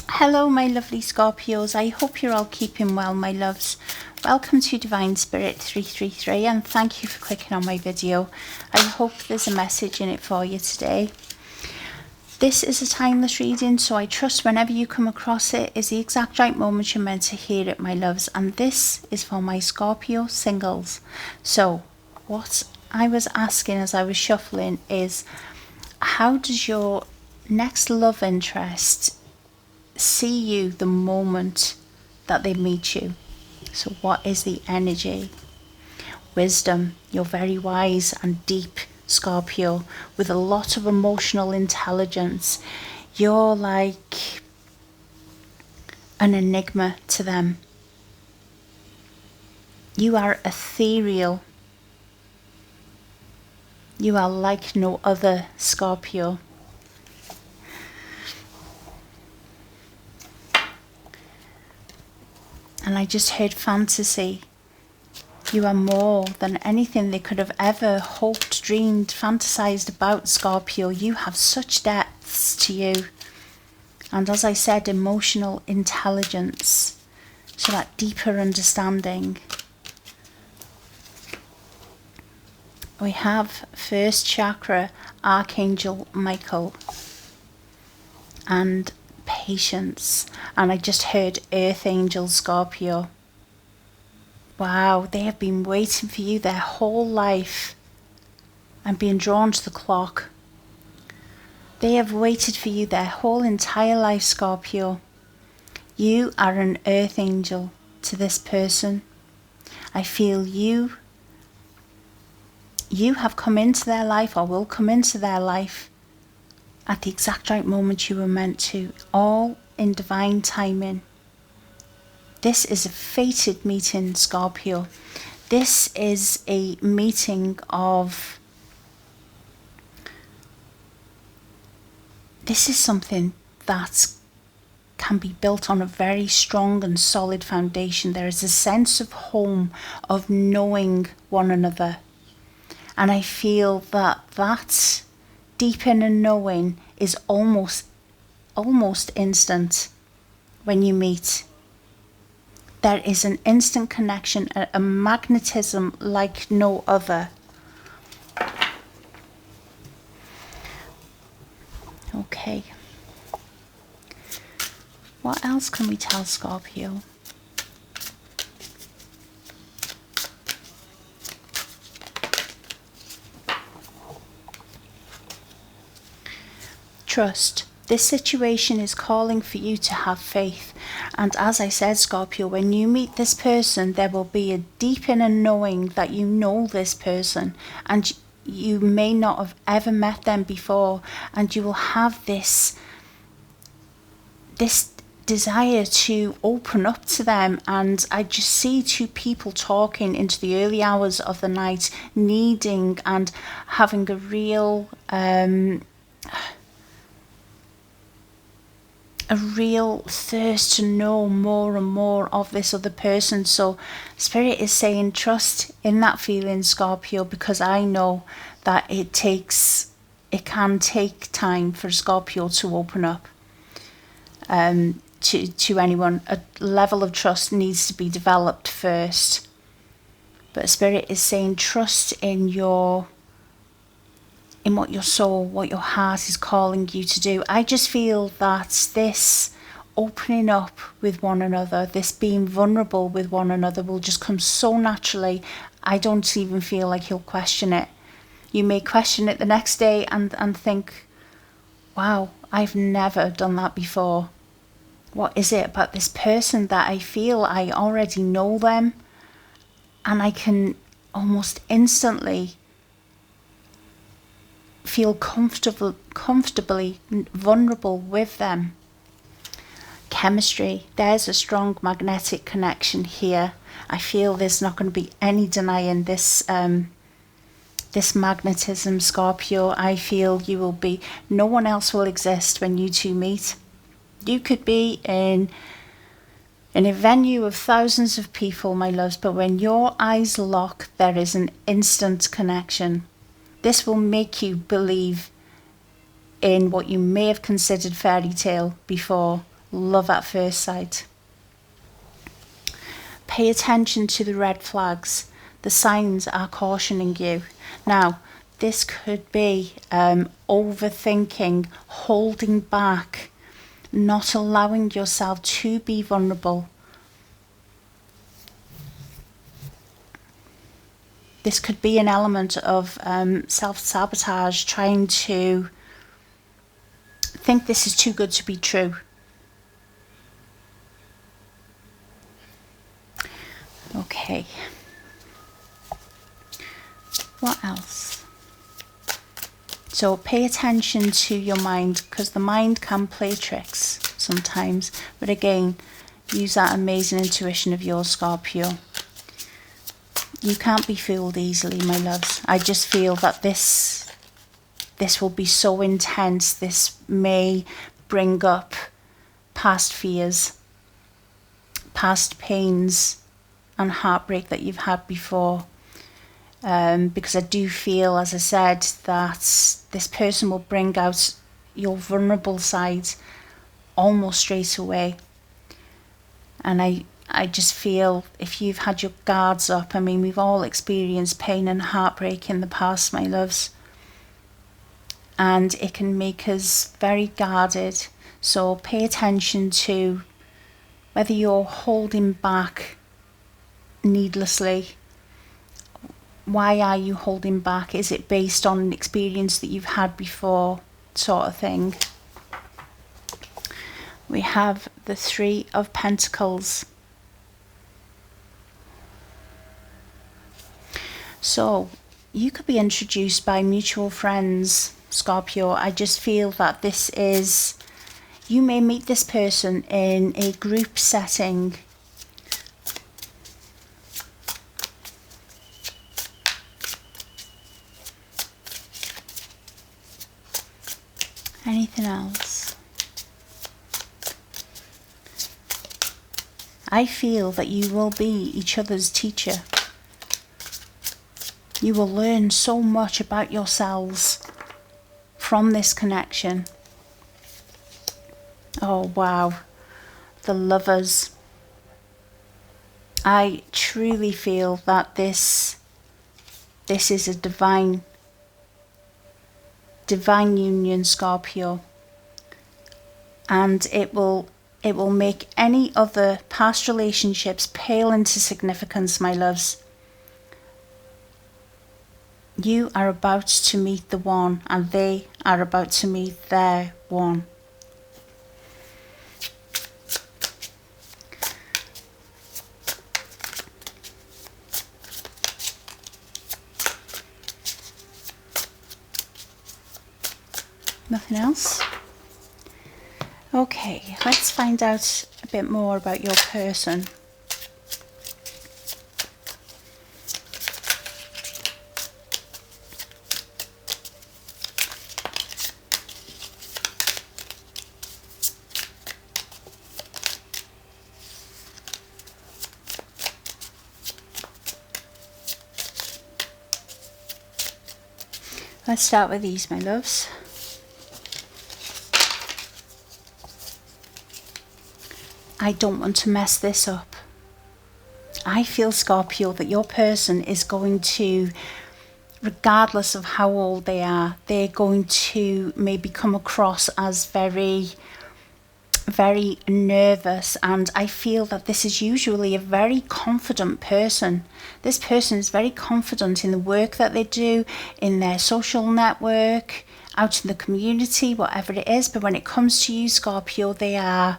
Hello, my lovely Scorpios. I hope you're all keeping well, my loves. Welcome to Divine Spirit 333 and thank you for clicking on my video. I hope there's a message in it for you today. This is a timeless reading, so I trust whenever you come across it is the exact right moment you're meant to hear it, my loves. And this is for my Scorpio singles. So what I was asking as I was shuffling is, how does your next love interest see you the moment that they meet you? So what is the energy? Wisdom. You're very wise and deep, Scorpio, with a lot of emotional intelligence. You're like an enigma to them. You are ethereal. You are like no other, Scorpio. And I just heard fantasy. You are more than anything they could have ever hoped, dreamed, fantasized about, Scorpio. You have such depths to you. And as I said, emotional intelligence. So that deeper understanding. We have first chakra, Archangel Michael. And patience. And I just heard Earth Angel Scorpio. Wow, they have been waiting for you their whole life and being drawn to the clock. They have waited for you their whole entire life, Scorpio. You are an Earth Angel to this person. I feel you have come into their life or will come into their life at the exact right moment you were meant to, all in divine timing. This is a fated meeting, Scorpio. This is a meeting of... This is something that can be built on a very strong and solid foundation. There is a sense of home, of knowing one another. And I feel that deep inner knowing is almost instant when you meet. There is an instant connection, a magnetism like no other. Okay. What else can we tell Scorpio? Trust. This situation is calling for you to have faith. And as I said, Scorpio, when you meet this person, there will be a deep inner knowing that you know this person. And you may not have ever met them before. And you will have this desire to open up to them. And I just see two people talking into the early hours of the night, needing and having a real... a real thirst to know more and more of this other person. So Spirit is saying trust in that feeling, Scorpio, because I know that it can take time for Scorpio to open up to anyone. A level of trust needs to be developed first. But Spirit is saying trust in what your soul, what your heart is calling you to do. I just feel that this opening up with one another, this being vulnerable with one another will just come so naturally. I don't even feel like you'll question it. You may question it the next day and think, wow, I've never done that before. What is it about this person that I feel I already know them and I can almost instantly feel comfortably vulnerable with them. Chemistry. There's a strong magnetic connection here. I feel there's not going to be any denying this this magnetism, Scorpio. I feel you will be... No one else will exist when you two meet. You could be in a venue of thousands of people, my loves, but when your eyes lock, there is an instant connection. This will make you believe in what you may have considered fairy tale before. love at first sight. Pay attention to the red flags. The signs are cautioning you. Now, this could be overthinking, holding back, not allowing yourself to be vulnerable. This could be an element of self-sabotage, trying to think this is too good to be true. Okay. What else? So pay attention to your mind, because the mind can play tricks sometimes. But again, use that amazing intuition of yours, Scorpio. You can't be fooled easily, my loves. I just feel that this will be so intense. This may bring up past fears, past pains and heartbreak that you've had before. Because I do feel, as I said, that this person will bring out your vulnerable side almost straight away. And I just feel if you've had your guards up, I mean, we've all experienced pain and heartbreak in the past, my loves. And it can make us very guarded. So pay attention to whether you're holding back needlessly. Why are you holding back? Is it based on an experience that you've had before, sort of thing? We have the Three of Pentacles. So you could be introduced by mutual friends, Scorpio. I just feel that this is, you may meet this person in a group setting. Anything else? I feel that you will be each other's teacher. You will learn so much about yourselves from this connection. Oh wow, the Lovers. I truly feel that this is a divine union, Scorpio, and it will make any other past relationships pale into significance, my loves. You are about to meet the one, and they are about to meet their one. Nothing else? Okay, let's find out a bit more about your person. Let's start with these, my loves. I don't want to mess this up. I feel, Scorpio, that your person is going to, regardless of how old they are, they're going to maybe come across as very, very nervous. And I feel that this is usually a very confident person. This person is very confident in the work that they do, in their social network, out in the community, whatever it is. But when it comes to you, Scorpio, they are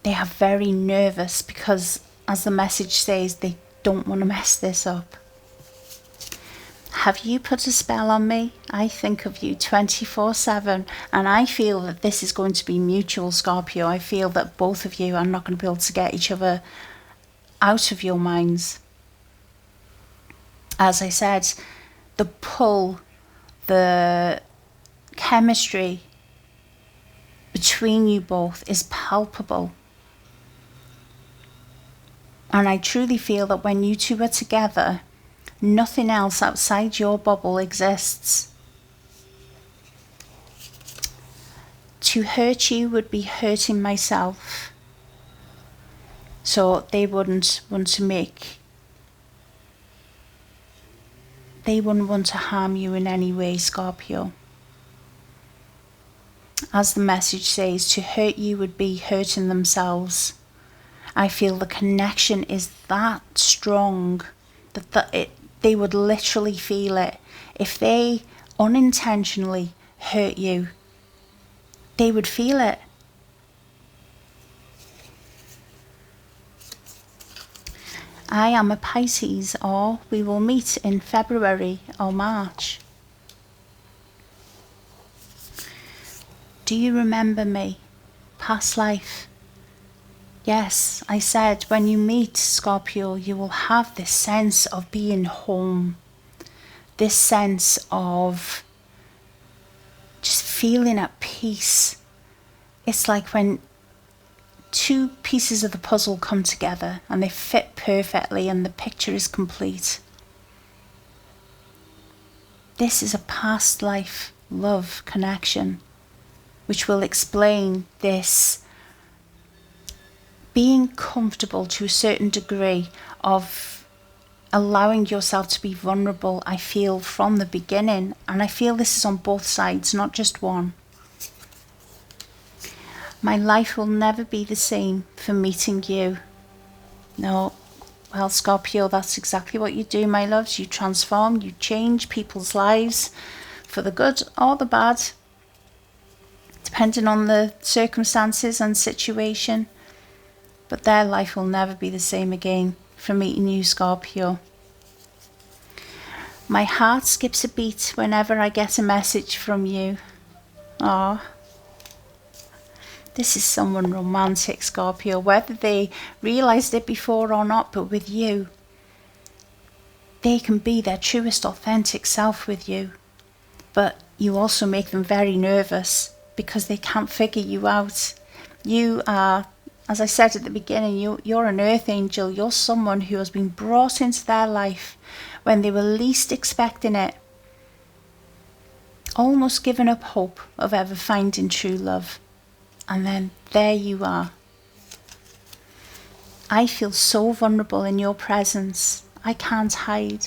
very nervous because, as the message says, they don't want to mess this up. Have you put a spell on me? I think of you 24/7, and I feel that this is going to be mutual, Scorpio. I feel that both of you are not going to be able to get each other out of your minds. As I said, the pull, the chemistry between you both is palpable. And I truly feel that when you two are together, nothing else outside your bubble exists. To hurt you would be hurting myself. So they wouldn't want to harm you in any way, Scorpio. As the message says, to hurt you would be hurting themselves. I feel the connection is that strong that they would literally feel it. If they unintentionally hurt you, they would feel it. I am a Pisces, or we will meet in February or March. Do you remember me? Past life. Yes, I said when you meet Scorpio, you will have this sense of being home. This sense of just feeling at peace. It's like when two pieces of the puzzle come together and they fit perfectly and the picture is complete. This is a past life love connection, which will explain this being comfortable to a certain degree of allowing yourself to be vulnerable. I feel from the beginning, and I feel this is on both sides, not just one. My life will never be the same for meeting you. No, well, Scorpio, that's exactly what you do, my loves. You transform, you change people's lives for the good or the bad, depending on the circumstances and situation. But their life will never be the same again for meeting you, Scorpio. My heart skips a beat whenever I get a message from you. Ah. This is someone romantic, Scorpio, whether they realised it before or not, but with you, they can be their truest, authentic self with you. But you also make them very nervous because they can't figure you out. You are, as I said at the beginning, you're an earth angel. You're someone who has been brought into their life when they were least expecting it, almost giving up hope of ever finding true love. And then there you are. I feel so vulnerable in your presence. I can't hide.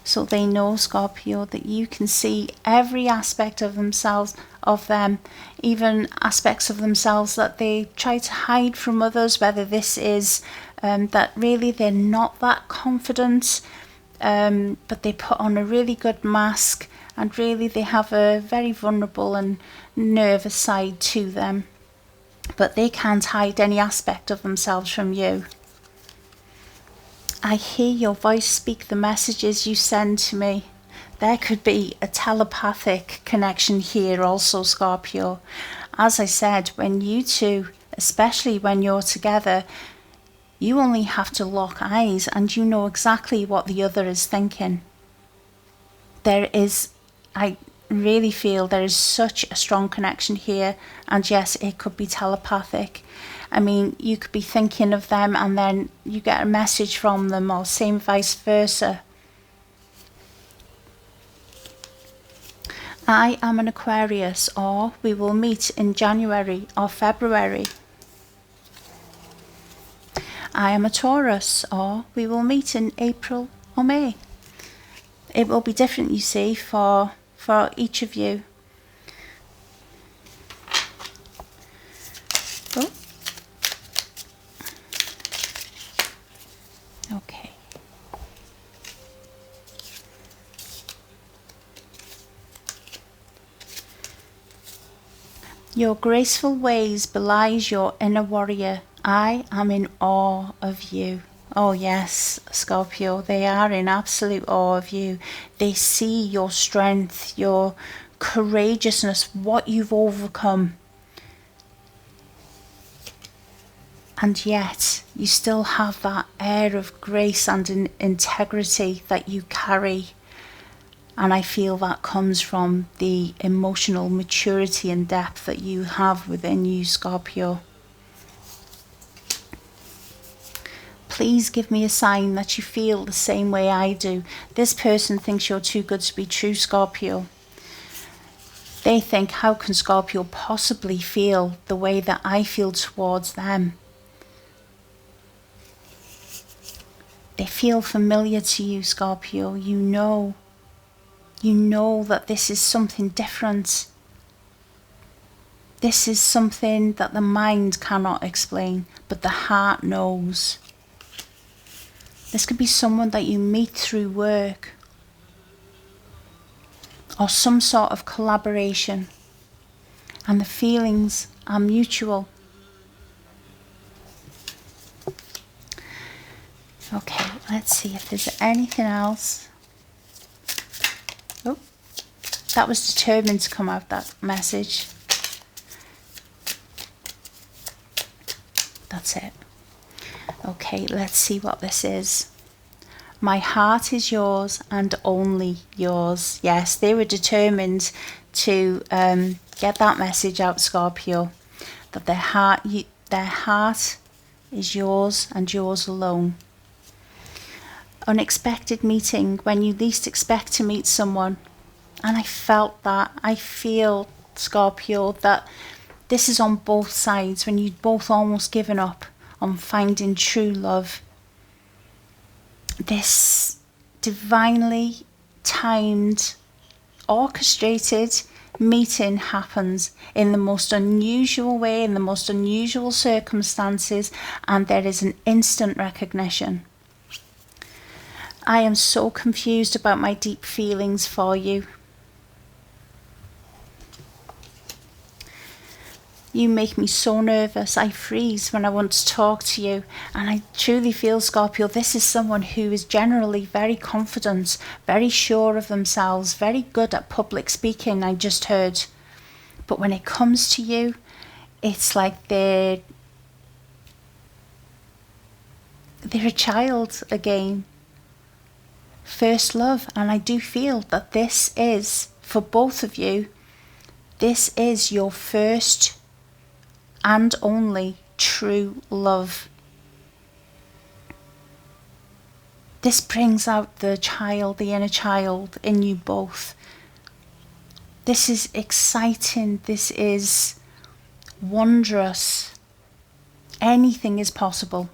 So they know, Scorpio, that you can see every aspect of themselves, of them, even aspects of themselves that they try to hide from others, whether this is that really they're not that confident, but they put on a really good mask, and really they have a very vulnerable and nervous side to them. But they can't hide any aspect of themselves from you. I hear your voice speak the messages you send to me. There could be a telepathic connection here also, Scorpio. As I said, when you two, especially when you're together, you only have to lock eyes and you know exactly what the other is thinking. I really feel there is such a strong connection here, and yes, it could be telepathic. I mean, you could be thinking of them and then you get a message from them, or same vice versa. I am an Aquarius, or we will meet in January or February. I am a Taurus, or we will meet in April or May. It will be different, you see, for each of you. Oh. Okay. Your graceful ways belies your inner warrior. I am in awe of you. Oh yes, Scorpio, they are in absolute awe of you. They see your strength, your courageousness, what you've overcome. And yet, you still have that air of grace and integrity that you carry. And I feel that comes from the emotional maturity and depth that you have within you, Scorpio. Please give me a sign that you feel the same way I do. This person thinks you're too good to be true, Scorpio. They think, how can Scorpio possibly feel the way that I feel towards them? They feel familiar to you, Scorpio. You know that this is something different. This is something that the mind cannot explain, but the heart knows. This could be someone that you meet through work or some sort of collaboration, and the feelings are mutual. Okay, let's see if there's anything else. Oh, that was determined to come out, that message. That's it. Okay, let's see what this is. My heart is yours and only yours. Yes, they were determined to get that message out, Scorpio, that their heart is yours and yours alone. Unexpected meeting, when you least expect to meet someone. And I felt that. I feel, Scorpio, that this is on both sides, when you've both almost given up on finding true love. This divinely timed, orchestrated meeting happens in the most unusual way, in the most unusual circumstances, and there is an instant recognition. I am so confused about my deep feelings for you. You make me so nervous. I freeze when I want to talk to you. And I truly feel, Scorpio, this is someone who is generally very confident, very sure of themselves, very good at public speaking, I just heard. But when it comes to you, it's like they're a child again. First love. And I do feel that this is, for both of you, this is your first and only true love. This brings out the child, the inner child in you both. This is exciting. This is wondrous. Anything is possible.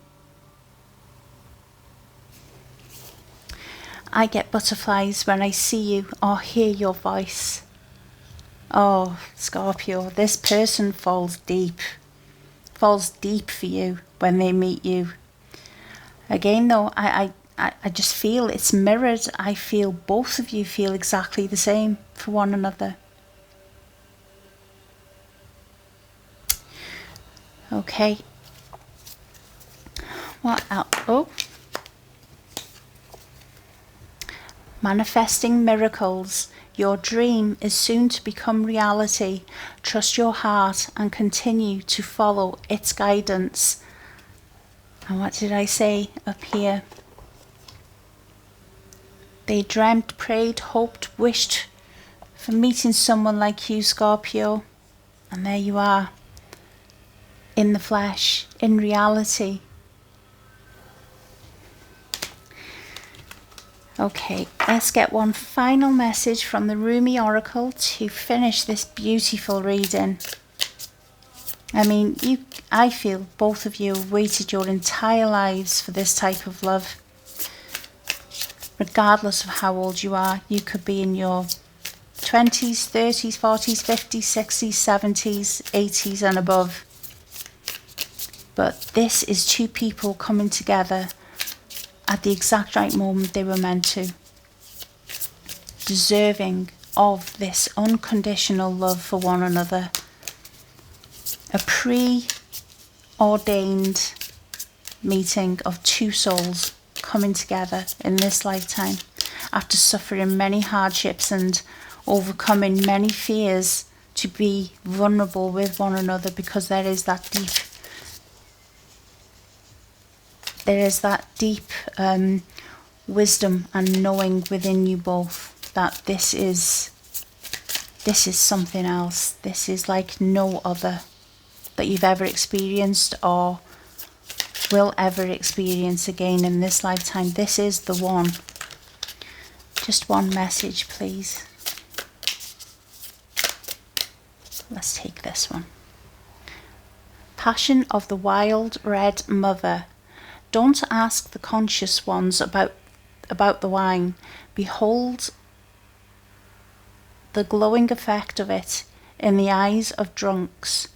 I get butterflies when I see you or hear your voice. Oh, Scorpio, this person falls deep for you when they meet you. Again, though, I just feel it's mirrored. I feel both of you feel exactly the same for one another. Okay. What else? Oh. Manifesting miracles. Your dream is soon to become reality. Trust your heart and continue to follow its guidance. And what did I say up here? They dreamt, prayed, hoped, wished for meeting someone like you, Scorpio. And there you are, in the flesh, in reality. Okay, let's get one final message from the Rumi Oracle to finish this beautiful reading. I mean, I feel both of you have waited your entire lives for this type of love. Regardless of how old you are, you could be in your 20s, 30s, 40s, 50s, 60s, 70s, 80s and above. But this is two people coming together at the exact right moment they were meant to, deserving of this unconditional love for one another. A preordained meeting of two souls coming together in this lifetime after suffering many hardships and overcoming many fears, to be vulnerable with one another, because there is that deep wisdom and knowing within you both that this is something else. This is like no other that you've ever experienced or will ever experience again in this lifetime. This is the one. Just one message, please. Let's take this one. Passion of the wild red mother. Don't ask the conscious ones about the wine. Behold the glowing effect of it in the eyes of drunks.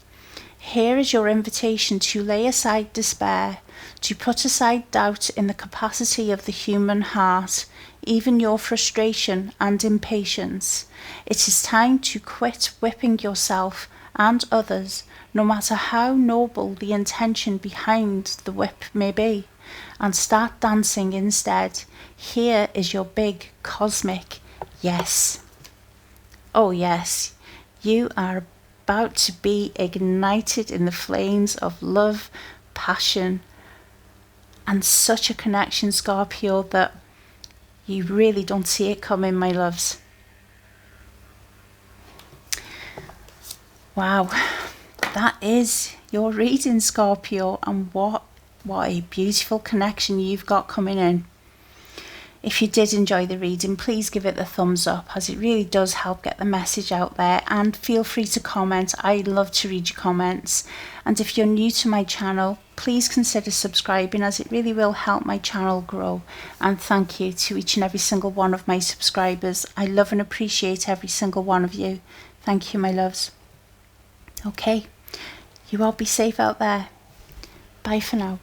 Here is your invitation to lay aside despair, to put aside doubt in the capacity of the human heart, even your frustration and impatience. It is time to quit whipping yourself and others, no matter how noble the intention behind the whip may be, and start dancing instead. Here is your big cosmic yes. Oh yes, you are about to be ignited in the flames of love, passion, and such a connection, Scorpio, that you really don't see it coming, my loves. Wow, that is your reading, Scorpio, and what a beautiful connection you've got coming in. If you did enjoy the reading, please give it the thumbs up, as it really does help get the message out there, and feel free to comment. I love to read your comments. And if you're new to my channel, please consider subscribing, as it really will help my channel grow. And thank you to each and every single one of my subscribers. I love and appreciate every single one of you. Thank you, my loves. Okay, you all be safe out there. Bye for now.